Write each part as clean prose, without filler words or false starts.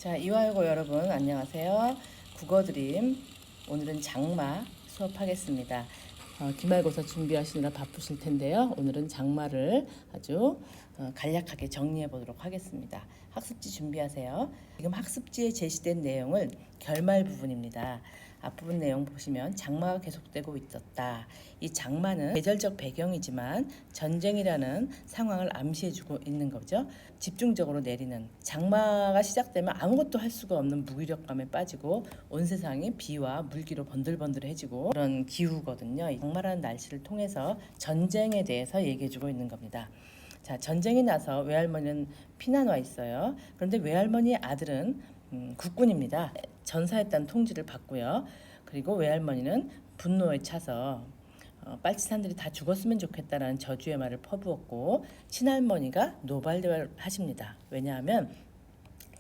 자, 이화여고 여러분 안녕하세요. 국어드림 오늘은 장마 수업하겠습니다. 기말고사 준비하시느라 바쁘실 텐데요. 오늘은 장마를 아주 간략하게 정리해 보도록 하겠습니다. 학습지 준비하세요. 지금 학습지에 제시된 내용은 결말 부분입니다. 앞부분 내용 보시면 장마가 계속되고 있었다. 이 장마는 계절적 배경이지만 전쟁이라는 상황을 암시해주고 있는 거죠. 집중적으로 내리는 장마가 시작되면 아무것도 할 수가 없는 무기력감에 빠지고 온 세상이 비와 물기로 번들번들해지고 그런 기후거든요. 이 장마라는 날씨를 통해서 전쟁에 대해서 얘기해주고 있는 겁니다. 자, 전쟁이 나서 외할머니는 피난 와 있어요. 그런데 외할머니의 아들은 국군입니다. 전사했다는 통지를 받고요. 그리고 외할머니는 분노에 차서 빨치산들이 다 죽었으면 좋겠다라는 저주의 말을 퍼부었고 친할머니가 노발대화를 하십니다. 왜냐하면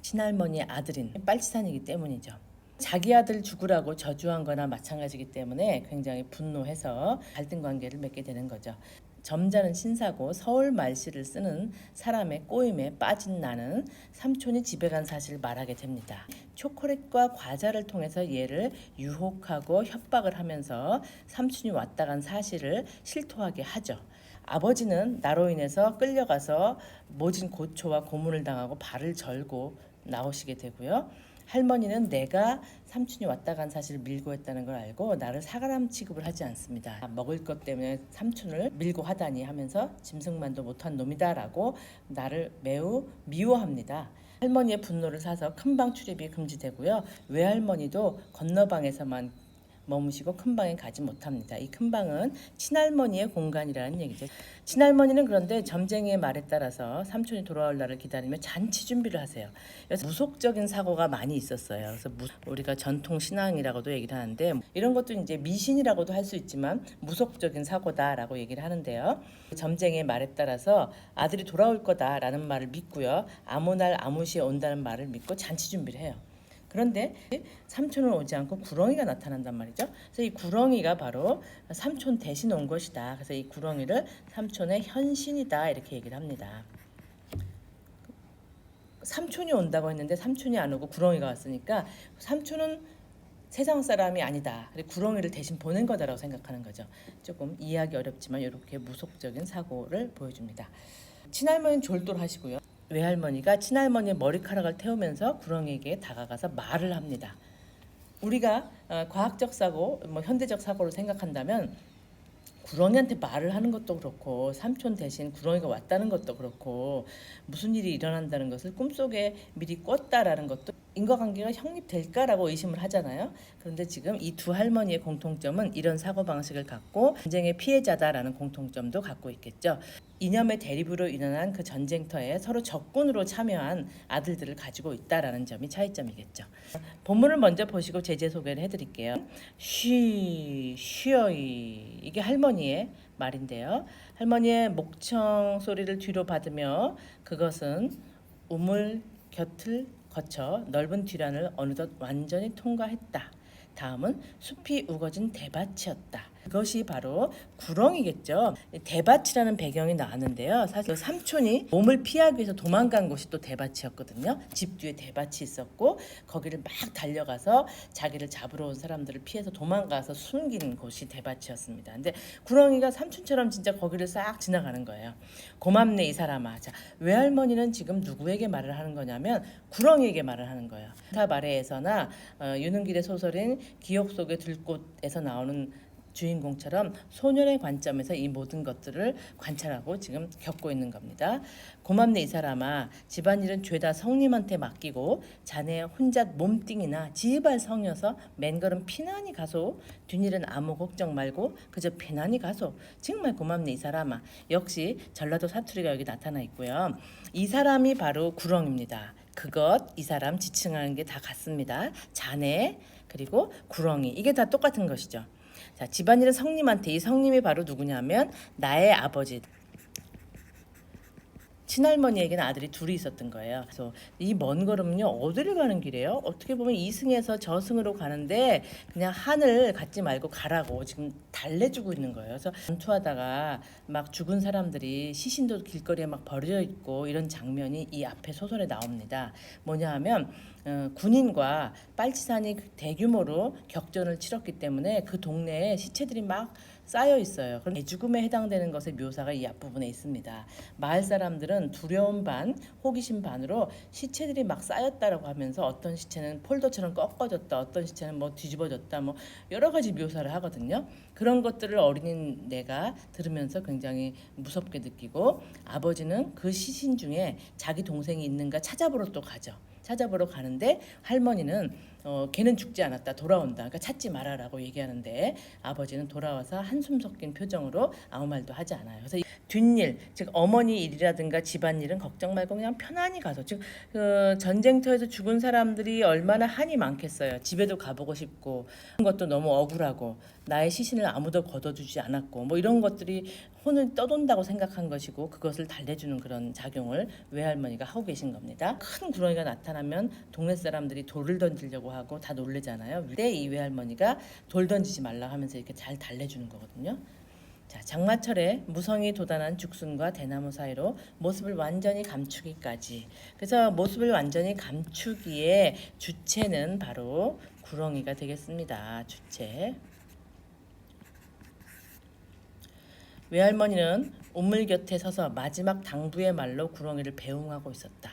친할머니의 아들인 빨치산이기 때문이죠. 자기 아들 죽으라고 저주한 거나 마찬가지이기 때문에 굉장히 분노해서 갈등 관계를 맺게 되는 거죠. 점잖은 신사고 서울 말씨를 쓰는 사람의 꼬임에 빠진 나는 삼촌이 집에 간 사실을 말하게 됩니다. 초콜릿과 과자를 통해서 얘를 유혹하고 협박을 하면서 삼촌이 왔다 간 사실을 실토하게 하죠. 아버지는 나로 인해서 끌려가서 모진 고초와 고문을 당하고 발을 절고 나오시게 되고요. 할머니는 내가 삼촌이 왔다 간 사실을 밀고 했다는 걸 알고 나를 사람 취급을 하지 않습니다. 먹을 것 때문에 삼촌을 밀고 하다니 하면서 짐승만도 못한 놈이다라고 나를 매우 미워합니다. 할머니의 분노를 사서 큰방 출입이 금지되고요. 외할머니도 건너방에서만 머무시고 큰방에 가지 못합니다. 이 큰방은 친할머니의 공간이라는 얘기죠. 친할머니는 그런데 점쟁이의 말에 따라서 삼촌이 돌아올 날을 기다리며 잔치 준비를 하세요. 그래서 무속적인 사고가 많이 있었어요. 그래서 우리가 전통 신앙이라고도 얘기를 하는데 이런 것도 이제 미신이라고도 할 수 있지만 무속적인 사고다라고 얘기를 하는데요. 점쟁이의 말에 따라서 아들이 돌아올 거다라는 말을 믿고요. 아무 날 아무 시에 온다는 말을 믿고 잔치 준비를 해요. 그런데 삼촌은 오지 않고 구렁이가 나타난단 말이죠. 그래서 이 구렁이가 바로 삼촌 대신 온 것이다. 그래서 이 구렁이를 삼촌의 현신이다 이렇게 얘기를 합니다. 삼촌이 온다고 했는데 삼촌이 안 오고 구렁이가 왔으니까 삼촌은 세상 사람이 아니다. 그리고 구렁이를 대신 보낸 거다라고 생각하는 거죠. 조금 이해하기 어렵지만 이렇게 무속적인 사고를 보여줍니다. 친할머니는 졸도하시고요. 외할머니가 친할머니의 머리카락을 태우면서 구렁이에게 다가가서 말을 합니다. 우리가 과학적 사고, 현대적 사고를 생각한다면 구렁이한테 말을 하는 것도 그렇고 삼촌 대신 구렁이가 왔다는 것도 그렇고 무슨 일이 일어난다는 것을 꿈속에 미리 꿨다라는 것도 인과관계가 성립될까라고 의심을 하잖아요. 그런데 지금 이 두 할머니의 공통점은 이런 사고방식을 갖고 전쟁의 피해자다라는 공통점도 갖고 있겠죠. 이념의 대립으로 일어난 그 전쟁터에 서로 적군으로 참여한 아들들을 가지고 있다라는 점이 차이점이겠죠. 본문을 먼저 보시고 제재 소개를 해드릴게요. 쉬어이 이게 할머니의 말인데요. 할머니의 목청 소리를 뒤로 받으며 그것은 우물 곁을 거쳐 넓은 뒤란을 어느덧 완전히 통과했다. 다음은 숲이 우거진 대밭이었다. 그것이 바로 구렁이겠죠. 대밭이라는 배경이 나왔는데요. 사실 삼촌이 몸을 피하기 위해서 도망간 곳이 또 대밭이었거든요. 집 뒤에 대밭이 있었고 거기를 막 달려가서 자기를 잡으러 온 사람들을 피해서 도망가서 숨긴 곳이 대밭이었습니다. 근데 구렁이가 삼촌처럼 진짜 거기를 싹 지나가는 거예요. 고맙네 이 사람아. 자, 외할머니는 지금 누구에게 말을 하는 거냐면 구렁이에게 말을 하는 거예요. 사바레에서나 유능길의 소설인 기억 속의 들꽃에서 나오는 주인공처럼 소년의 관점에서 이 모든 것들을 관찰하고 지금 겪고 있는 겁니다. 고맙네 이 사람아. 집안일은 죄다 성님한테 맡기고 자네 혼자 몸뚱이나 지발 성여서 맨걸음 피난이 가소. 뒷일은 아무 걱정 말고 그저 편안히 가소. 정말 고맙네 이 사람아. 역시 전라도 사투리가 여기 나타나 있고요. 이 사람이 바로 구렁입니다. 그것, 이 사람 지칭하는 게 다 같습니다. 자네 그리고 구렁이 이게 다 똑같은 것이죠. 자, 집안일은 성님한테 이 성님이 바로 누구냐면 나의 아버지 친할머니에게는 아들이 둘이 있었던 거예요. 그래서 이 먼 걸음은요 어디를 가는 길이에요? 어떻게 보면 이승에서 저승으로 가는데 그냥 하늘 갖지 말고 가라고 지금 달래주고 있는 거예요. 그래서 전투하다가 막 죽은 사람들이 시신도 길거리에 막 버려져 있고 이런 장면이 이 앞에 소설에 나옵니다. 뭐냐 하면 군인과 빨치산이 대규모로 격전을 치렀기 때문에 그 동네에 시체들이 막 쌓여 있어요. 그럼 대죽음에 해당되는 것의 묘사가 이 앞부분에 있습니다. 마을 사람들은 두려움 반, 호기심 반으로 시체들이 막 쌓였다라고 하면서 어떤 시체는 폴더처럼 꺾어졌다, 어떤 시체는 뭐 뒤집어졌다, 뭐 여러 가지 묘사를 하거든요. 그런 것들을 어린이 내가 들으면서 굉장히 무섭게 느끼고 아버지는 그 시신 중에 자기 동생이 있는가 찾아보러 또 가죠. 찾아보러 가는데 할머니는 걔는 죽지 않았다 돌아온다 그러니까 찾지 말아라고 얘기하는데 아버지는 돌아와서 한숨 섞인 표정으로 아무 말도 하지 않아요. 그래서 뒷일 즉 어머니 일이라든가 집안일은 걱정 말고 그냥 편안히 가서 즉 전쟁터에서 죽은 사람들이 얼마나 한이 많겠어요. 집에도 가보고 싶고 그런 것도 너무 억울하고 나의 시신을 아무도 걷어주지 않았고 뭐 이런 것들이 혼을 떠돈다고 생각한 것이고 그것을 달래주는 그런 작용을 외할머니가 하고 계신 겁니다. 큰 구렁이가 나타나면 동네 사람들이 돌을 던지려고 하고 다 놀래잖아요. 그때 이 외할머니가 돌 던지지 말라 하면서 이렇게 잘 달래주는 거거든요. 자, 장마철에 무성이 돋아난 죽순과 대나무 사이로 모습을 완전히 감추기까지. 그래서 모습을 완전히 감추기에 주체는 바로 구렁이가 되겠습니다. 주체. 외할머니는 우물 곁에 서서 마지막 당부의 말로 구렁이를 배웅하고 있었다.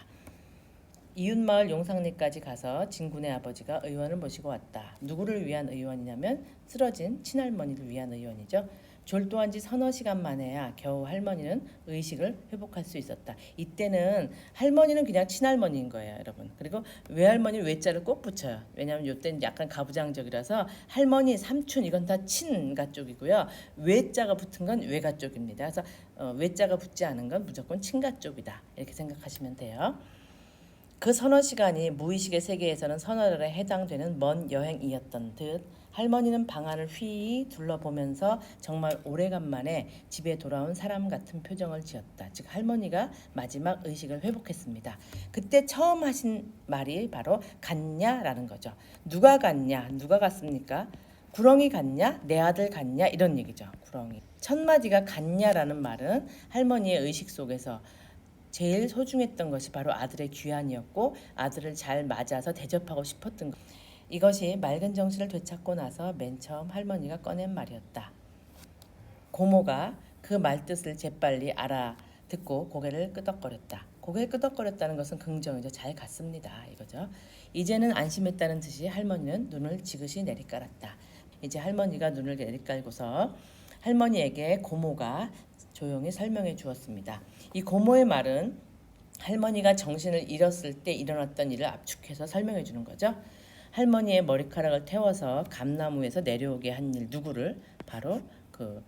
이웃마을 용상리까지 가서 진군의 아버지가 의원을 모시고 왔다. 누구를 위한 의원이냐면 쓰러진 친할머니를 위한 의원이죠. 졸도한 지 서너 시간 만에야 겨우 할머니는 의식을 회복할 수 있었다. 이때는 할머니는 그냥 친할머니인 거예요, 여러분. 그리고 외할머니는 외자를 꼭 붙여요. 왜냐하면 이때는 약간 가부장적이라서 할머니, 삼촌 이건 다 친가 쪽이고요. 외자가 붙은 건 외가 쪽입니다. 그래서 외자가 붙지 않은 건 무조건 친가 쪽이다. 이렇게 생각하시면 돼요. 그 서너 시간이 무의식의 세계에서는 서너들에 해당되는 먼 여행이었던 듯 할머니는 방 안을 휘 둘러보면서 정말 오래간만에 집에 돌아온 사람 같은 표정을 지었다. 즉 할머니가 마지막 의식을 회복했습니다. 그때 처음 하신 말이 바로 갔냐라는 거죠. 누가 갔냐? 누가 갔습니까? 구렁이 갔냐? 내 아들 갔냐? 이런 얘기죠. 구렁이. 첫 마디가 갔냐라는 말은 할머니의 의식 속에서 제일 소중했던 것이 바로 아들의 귀환이었고 아들을 잘 맞아서 대접하고 싶었던 것. 이것이 맑은 정신을 되찾고 나서 맨 처음 할머니가 꺼낸 말이었다. 고모가 그 말뜻을 재빨리 알아듣고 고개를 끄덕거렸다. 고개를 끄덕거렸다는 것은 긍정이죠. 잘 갔습니다. 이거죠. 이제는 안심했다는 듯이 할머니는 눈을 지그시 내리깔았다. 이제 할머니가 눈을 내리깔고서 할머니에게 고모가 조용히 설명해 주었습니다. 이 고모의 말은 할머니가 정신을 잃었을 때 일어났던 일을 압축해서 설명해 주는 거죠. 할머니의 머리카락을 태워서 감나무에서 내려오게 한 일 누구를? 바로 그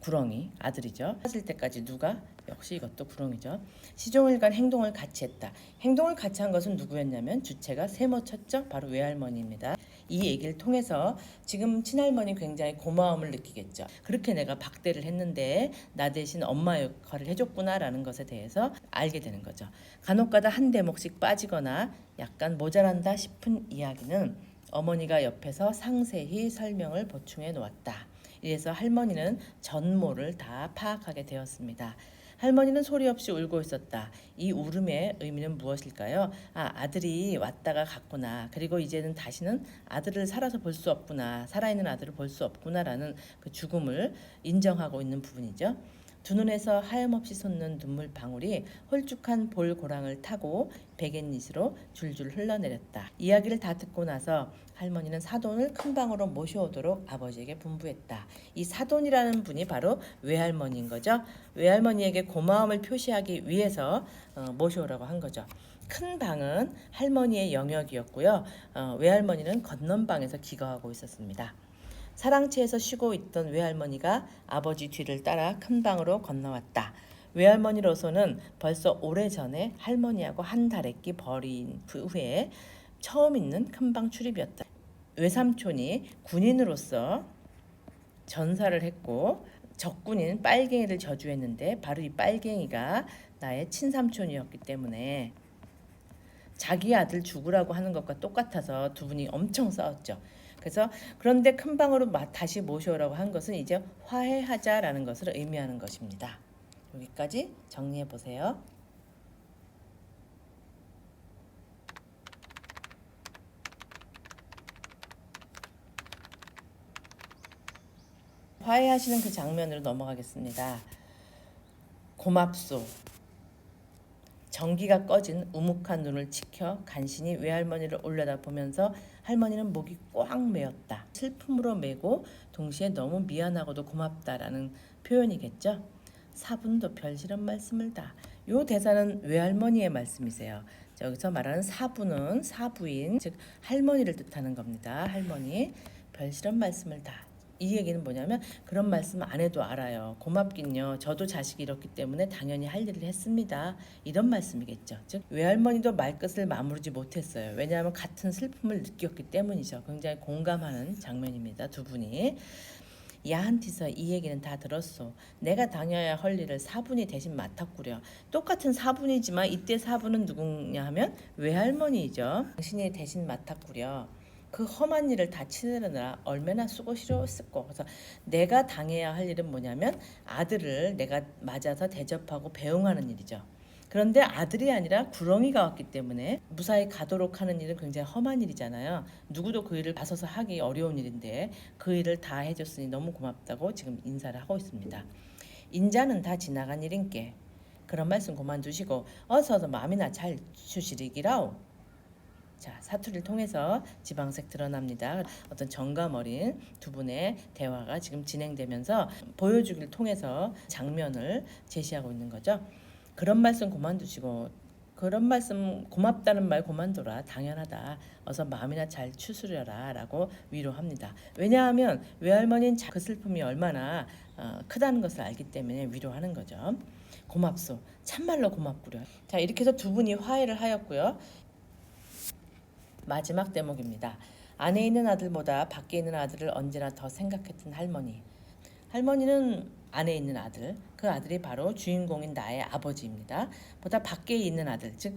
구렁이 아들이죠. 찾을 때까지 누가? 역시 이것도 구렁이죠. 시종일관 행동을 같이 했다. 행동을 같이 한 것은 누구였냐면 주체가 세모쳤죠. 바로 외할머니입니다. 이 얘기를 통해서 지금 친할머니 굉장히 고마움을 느끼겠죠. 그렇게 내가 박대를 했는데 나 대신 엄마 역할을 해줬구나라는 것에 대해서 알게 되는 거죠. 간혹가다 한 대목씩 빠지거나 약간 모자란다 싶은 이야기는 어머니가 옆에서 상세히 설명을 보충해 놓았다. 이래서 할머니는 전모를 다 파악하게 되었습니다. 할머니는 소리 없이 울고 있었다. 이 울음의 의미는 무엇일까요? 아들이 왔다가 갔구나. 그리고 이제는 다시는 아들을 살아서 볼 수 없구나. 살아있는 아들을 볼 수 없구나라는 그 죽음을 인정하고 있는 부분이죠. 두 눈에서 하염없이 솟는 눈물 방울이 홀쭉한 볼고랑을 타고 베갯니스로 줄줄 흘러내렸다. 이야기를 다 듣고 나서 할머니는 사돈을 큰 방으로 모셔오도록 아버지에게 분부했다. 이 사돈이라는 분이 바로 외할머니인 거죠. 외할머니에게 고마움을 표시하기 위해서 모셔오라고 한 거죠. 큰 방은 할머니의 영역이었고요. 외할머니는 건넌방에서 기거하고 있었습니다. 사랑채에서 쉬고 있던 외할머니가 아버지 뒤를 따라 큰 방으로 건너왔다. 외할머니로서는 벌써 오래전에 할머니하고 한 달에끼 버린 후에 처음 있는 큰방 출입이었다. 외삼촌이 군인으로서 전사를 했고 적군인 빨갱이를 저주했는데 바로 이 빨갱이가 나의 친삼촌이었기 때문에 자기 아들 죽으라고 하는 것과 똑같아서 두 분이 엄청 싸웠죠. 그래서 그런데 큰 방으로 다시 모셔오라고 한 것은 이제 화해하자라는 것을 의미하는 것입니다. 여기까지 정리해 보세요. 화해하시는 그 장면으로 넘어가겠습니다. 고맙소. 전기가 꺼진 우묵한 눈을 치켜 간신히 외할머니를 올려다보면서 할머니는 목이 꽉 메었다. 슬픔으로 메고 동시에 너무 미안하고도 고맙다라는 표현이겠죠. 사분도 별실한 말씀을 다. 요 대사는 외할머니의 말씀이세요. 여기서 말하는 사부는 사부인 즉 할머니를 뜻하는 겁니다. 할머니 별실한 말씀을 다. 이 얘기는 뭐냐면 그런 말씀 안 해도 알아요. 고맙긴요. 저도 자식이 이렇기 때문에 당연히 할 일을 했습니다. 이런 말씀이겠죠. 즉 외할머니도 말끝을 마무르지 못했어요. 왜냐하면 같은 슬픔을 느꼈기 때문이죠. 굉장히 공감하는 장면입니다. 두 분이. 야한티서 이 얘기는 다 들었소. 내가 당해야 할 일을 사분이 대신 맡았구려. 똑같은 사분이지만 이때 사분은 누구냐 하면 외할머니이죠. 당신이 대신 맡았구려. 그 험한 일을 다 치느라 얼마나 수고스러웠을까. 그래서 내가 당해야 할 일은 뭐냐면 아들을 내가 맞아서 대접하고 배웅하는 일이죠. 그런데 아들이 아니라 구렁이가 왔기 때문에 무사히 가도록 하는 일은 굉장히 험한 일이잖아요. 누구도 그 일을 봐서서 하기 어려운 일인데 그 일을 다 해줬으니 너무 고맙다고 지금 인사를 하고 있습니다. 인자는 다 지나간 일인께 그런 말씀 그만두시고 어서 마음이나 잘 추시리기라오. 자, 사투리를 통해서 지방색 드러납니다. 어떤 정감 어린 두 분의 대화가 지금 진행되면서 보여주기를 통해서 장면을 제시하고 있는 거죠. 그런 말씀 그만두시고 그런 말씀 고맙다는 말 그만둬라. 당연하다. 어서 마음이나 잘 추스려라 라고 위로합니다. 왜냐하면 외할머니는 그 슬픔이 얼마나 크다는 것을 알기 때문에 위로하는 거죠. 고맙소. 참말로 고맙구려. 자, 이렇게 해서 두 분이 화해를 하였고요. 마지막 대목입니다. 안에 있는 아들보다 밖에 있는 아들을 언제나 더 생각했던 할머니. 할머니는 안에 있는 아들, 그 아들이 바로 주인공인 나의 아버지입니다. 보다 밖에 있는 아들, 즉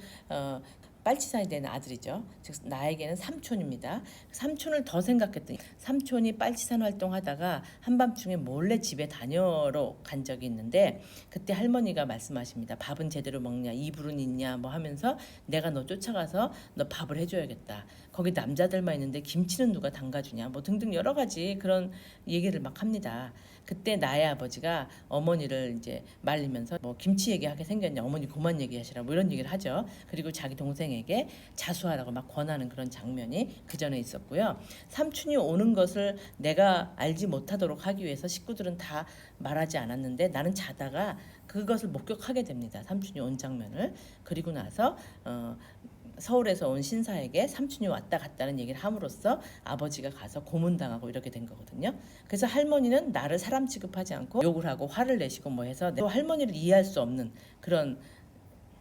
빨치산이 되는 아들이죠. 즉 나에게는 삼촌입니다. 삼촌을 더 생각했더니 삼촌이 빨치산 활동하다가 한밤중에 몰래 집에 다녀러 간 적이 있는데 그때 할머니가 말씀하십니다. 밥은 제대로 먹냐, 이불은 있냐 뭐 하면서 내가 너 쫓아가서 너 밥을 해줘야겠다. 거기 남자들만 있는데 김치는 누가 담가주냐 뭐 등등 여러 가지 그런 얘기를 막 합니다. 그때 나의 아버지가 어머니를 이제 말리면서 뭐 김치 얘기하게 생겼냐 어머니 그만 얘기하시라 뭐 이런 얘기를 하죠. 그리고 자기 동생에게 자수하라고 막 권하는 그런 장면이 그 전에 있었고요. 삼촌이 오는 것을 내가 알지 못하도록 하기 위해서 식구들은 다 말하지 않았는데 나는 자다가 그것을 목격하게 됩니다. 삼촌이 온 장면을. 그리고 나서 서울에서 온 신사에게 삼촌이 왔다 갔다는 얘기를 함으로써 아버지가 가서 고문당하고 이렇게 된 거거든요. 그래서 할머니는 나를 사람 취급하지 않고 욕을 하고 화를 내시고 뭐 해서 또 할머니를 이해할 수 없는 그런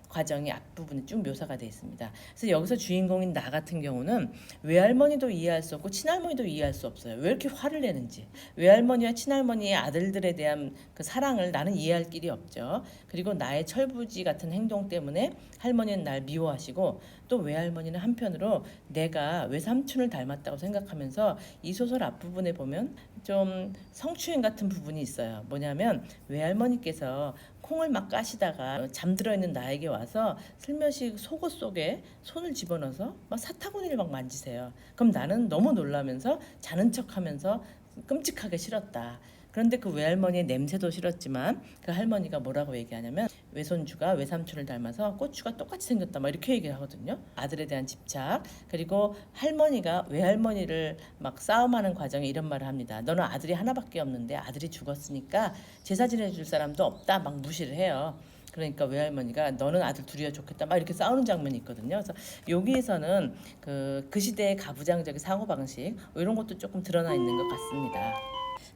과정이 앞부분에 쭉 묘사가 되어 있습니다. 그래서 여기서 주인공인 나 같은 경우는 외할머니도 이해할 수 없고 친할머니도 이해할 수 없어요. 왜 이렇게 화를 내는지. 외할머니와 친할머니의 아들들에 대한 그 사랑을 나는 이해할 길이 없죠. 그리고 나의 철부지 같은 행동 때문에 할머니는 날 미워하시고 또 외할머니는 한편으로 내가 외삼촌을 닮았다고 생각하면서 이 소설 앞부분에 보면 좀 성추행 같은 부분이 있어요. 뭐냐면 외할머니께서 콩을 막 까시다가 잠들어 있는 나에게 와서 슬며시 속옷 속에 손을 집어넣어서 막 사타구니를 막 만지세요. 그럼 나는 너무 놀라면서 자는 척하면서 끔찍하게 싫었다. 그런데 그 외할머니의 냄새도 싫었지만 그 할머니가 뭐라고 얘기하냐면 외손주가 외삼촌을 닮아서 고추가 똑같이 생겼다 막 이렇게 얘기를 하거든요. 아들에 대한 집착 그리고 할머니가 외할머니를 막 싸움하는 과정에 이런 말을 합니다. 너는 아들이 하나밖에 없는데 아들이 죽었으니까 제사 지내줄 사람도 없다 막 무시를 해요. 그러니까 외할머니가 너는 아들 둘이야 좋겠다 막 이렇게 싸우는 장면이 있거든요. 그래서 여기에서는 그 시대의 가부장적인 사고방식 이런 것도 조금 드러나 있는 것 같습니다.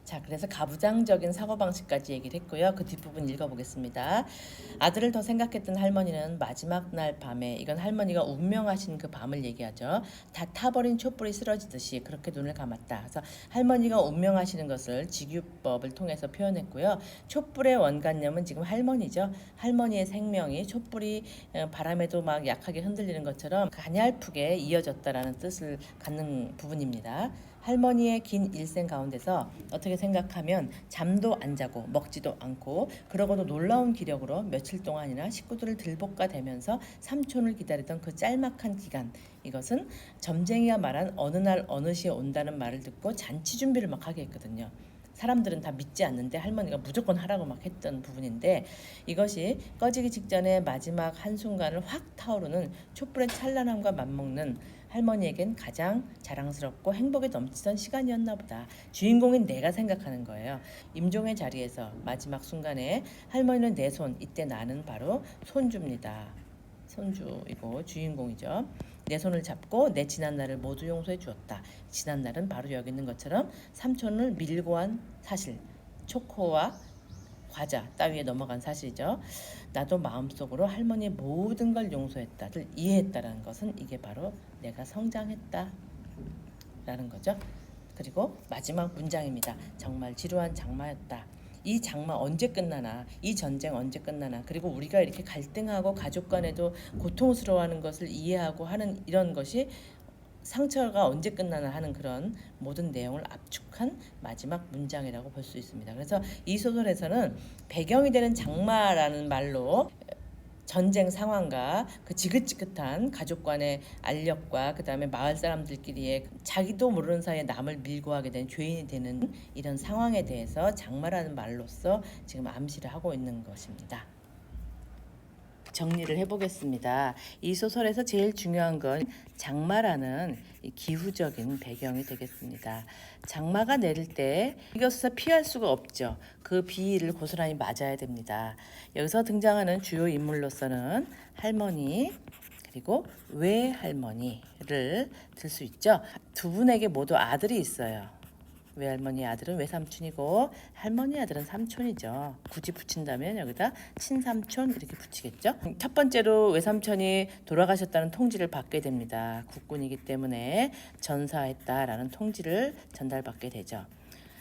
자, 그래서 가부장적인 사고방식까지 얘기를 했고요. 그 뒷부분 읽어보겠습니다. 아들을 더 생각했던 할머니는 마지막 날 밤에, 이건 할머니가 운명하신 그 밤을 얘기하죠. 다 타버린 촛불이 쓰러지듯이 그렇게 눈을 감았다. 그래서 할머니가 운명하시는 것을 직유법을 통해서 표현했고요. 촛불의 원관념은 지금 할머니죠. 할머니의 생명이 촛불이 바람에도 막 약하게 흔들리는 것처럼 가냘프게 이어졌다라는 뜻을 갖는 부분입니다. 할머니의 긴 일생 가운데서 어떻게 생각하면 잠도 안 자고 먹지도 않고 그러고도 놀라운 기력으로 며칠 동안이나 식구들을 들볶아대면서 삼촌을 기다리던 그 짤막한 기간, 이것은 점쟁이가 말한 어느 날 어느 시에 온다는 말을 듣고 잔치 준비를 막 하게 했거든요. 사람들은 다 믿지 않는데 할머니가 무조건 하라고 막 했던 부분인데, 이것이 꺼지기 직전에 마지막 한순간을 확 타오르는 촛불의 찬란함과 맞먹는 할머니에겐 가장 자랑스럽고 행복에 넘치던 시간이었나 보다. 주인공인 내가 생각하는 거예요. 임종의 자리에서 마지막 순간에 할머니는 내 손, 이때 나는 바로 손주입니다. 손주이고 주인공이죠. 내 손을 잡고 내 지난 날을 모두 용서해 주었다. 지난 날은 바로 여기 있는 것처럼 삼촌을 밀고 한 사실, 초코와 과자 따위에 넘어간 사실이죠. 나도 마음속으로 할머니의 모든 걸 용서했다를 이해했다라는 것은 이게 바로 내가 성장했다 라는 거죠. 그리고 마지막 문장입니다. 정말 지루한 장마였다. 이 장마 언제 끝나나, 이 전쟁 언제 끝나나, 그리고 우리가 이렇게 갈등하고 가족 간에도 고통스러워하는 것을 이해하고 하는 이런 것이 상처가 언제 끝나나 하는 그런 모든 내용을 압축한 마지막 문장이라고 볼 수 있습니다. 그래서 이 소설에서는 배경이 되는 장마라는 말로 전쟁 상황과 그 지긋지긋한 가족 간의 알력과 그 다음에 마을 사람들끼리의 자기도 모르는 사이에 남을 밀고 하게 된 죄인이 되는 이런 상황에 대해서 장마라는 말로써 지금 암시를 하고 있는 것입니다. 정리를 해보겠습니다. 이 소설에서 제일 중요한 건 장마라는 이 기후적인 배경이 되겠습니다. 장마가 내릴 때 이것을 피할 수가 없죠. 그 비를 고스란히 맞아야 됩니다. 여기서 등장하는 주요 인물로서는 할머니 그리고 외할머니를 들 수 있죠. 두 분에게 모두 아들이 있어요. 외할머니 아들은 외삼촌이고 할머니 아들은 삼촌이죠. 굳이 붙인다면 여기다 친삼촌 이렇게 붙이겠죠. 첫 번째로 외삼촌이 돌아가셨다는 통지를 받게 됩니다. 국군이기 때문에 전사했다라는 통지를 전달받게 되죠.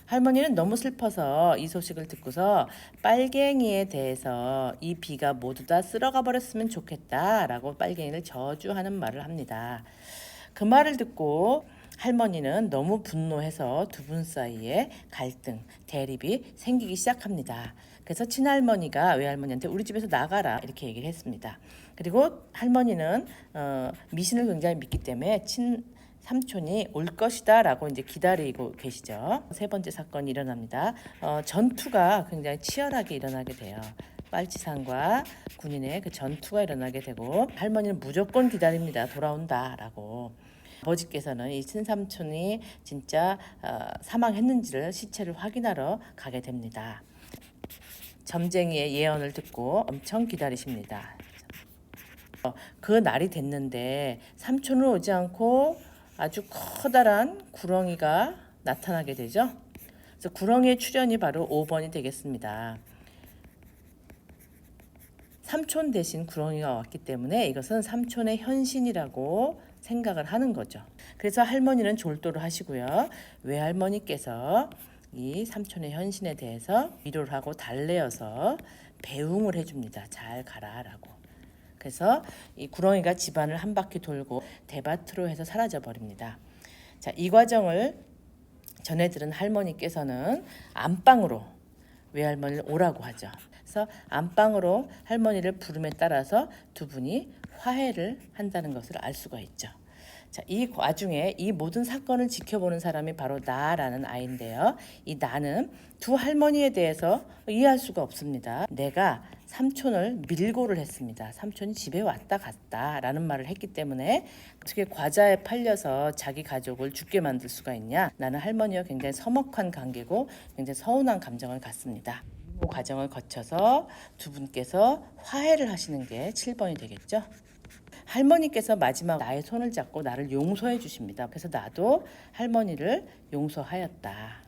할머니는 너무 슬퍼서 이 소식을 듣고서 빨갱이에 대해서 이 비가 모두 다 쓸어가 버렸으면 좋겠다라고 빨갱이를 저주하는 말을 합니다. 그 말을 듣고 할머니는 너무 분노해서 두 분 사이에 갈등, 대립이 생기기 시작합니다. 그래서 친할머니가 외할머니한테 우리 집에서 나가라 이렇게 얘기를 했습니다. 그리고 할머니는 미신을 굉장히 믿기 때문에 삼촌이 올 것이다 라고 이제 기다리고 계시죠. 세 번째 사건이 일어납니다. 전투가 굉장히 치열하게 일어나게 돼요. 빨치산과 군인의 그 전투가 일어나게 되고 할머니는 무조건 기다립니다. 돌아온다 라고. 아버지께서는 이 친삼촌이 진짜 사망했는지를 시체를 확인하러 가게 됩니다. 점쟁이의 예언을 듣고 엄청 기다리십니다. 그 날이 됐는데 삼촌은 오지 않고 아주 커다란 구렁이가 나타나게 되죠. 그래서 구렁이의 출현이 바로 5번이 되겠습니다. 삼촌 대신 구렁이가 왔기 때문에 이것은 삼촌의 현신이라고 생각을 하는 거죠. 그래서 할머니는 졸도를 하시고요. 외할머니께서 이 삼촌의 현신에 대해서 위로를 하고 달래어서 배웅을 해줍니다. 잘 가라라고. 그래서 이 구렁이가 집안을 한 바퀴 돌고 대밭으로 해서 사라져 버립니다. 자, 이 과정을 전해 들은 할머니께서는 안방으로 외할머니를 오라고 하죠. 그래서 안방으로 할머니를 부름에 따라서 두 분이 화해를 한다는 것을 알 수가 있죠. 자, 이 와중에 이 모든 사건을 지켜보는 사람이 바로 나라는 아이인데요. 이 나는 두 할머니에 대해서 이해할 수가 없습니다. 내가 삼촌을 밀고를 했습니다. 삼촌이 집에 왔다 갔다 라는 말을 했기 때문에 어떻게 과자에 팔려서 자기 가족을 죽게 만들 수가 있냐. 나는 할머니와 굉장히 서먹한 관계고 굉장히 서운한 감정을 갖습니다. 그 과정을 거쳐서 두 분께서 화해를 하시는 게 7번이 되겠죠. 할머니께서 마지막 나의 손을 잡고 나를 용서해 주십니다. 그래서 나도 할머니를 용서하였다.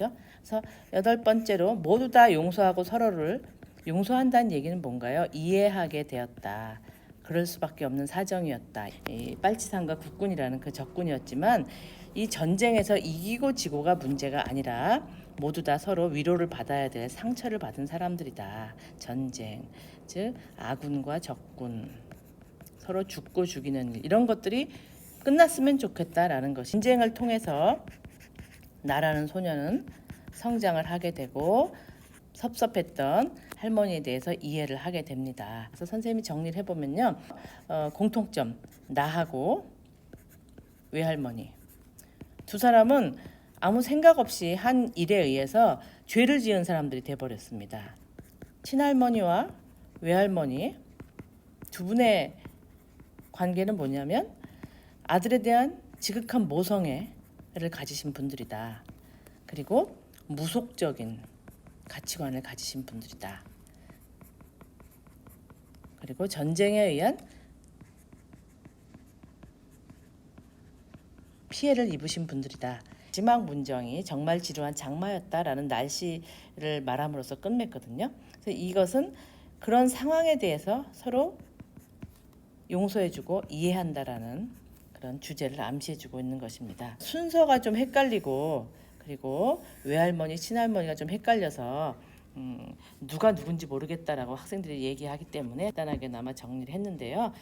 그죠? 그래서 8번째로 모두 다 용서하고 서로를 용서한다는 얘기는 뭔가요? 이해하게 되었다. 그럴 수밖에 없는 사정이었다. 이 빨치산과 국군이라는 그 적군이었지만 이 전쟁에서 이기고 지고가 문제가 아니라 모두 다 서로 위로를 받아야 될 상처를 받은 사람들이다. 전쟁, 즉 아군과 적군, 서로 죽고 죽이는 일, 이런 것들이 끝났으면 좋겠다라는 것. 전쟁을 통해서 나라는 소녀는 성장을 하게 되고 섭섭했던 할머니에 대해서 이해를 하게 됩니다. 그래서 선생님이 정리를 해보면요, 공통점, 나하고 외할머니 두 사람은 아무 생각 없이 한 일에 의해서 죄를 지은 사람들이 돼버렸습니다. 친할머니와 외할머니 두 분의 관계는 뭐냐면 아들에 대한 지극한 모성애를 가지신 분들이다. 그리고 무속적인 가치관을 가지신 분들이다. 그리고 전쟁에 의한 피해를 입으신 분들이다. 마지막 문정이 정말 지루한 장마였다라는 날씨를 말함으로써 끝맺거든요. 그래서 이것은 그런 상황에 대해서 서로 용서해주고 이해한다라는 그런 주제를 암시해주고 있는 것입니다. 순서가 좀 헷갈리고 그리고 외할머니, 친할머니가 좀 헷갈려서 누가 누군지 모르겠다라고 학생들이 얘기하기 때문에 간단하게나마 정리를 했는데요.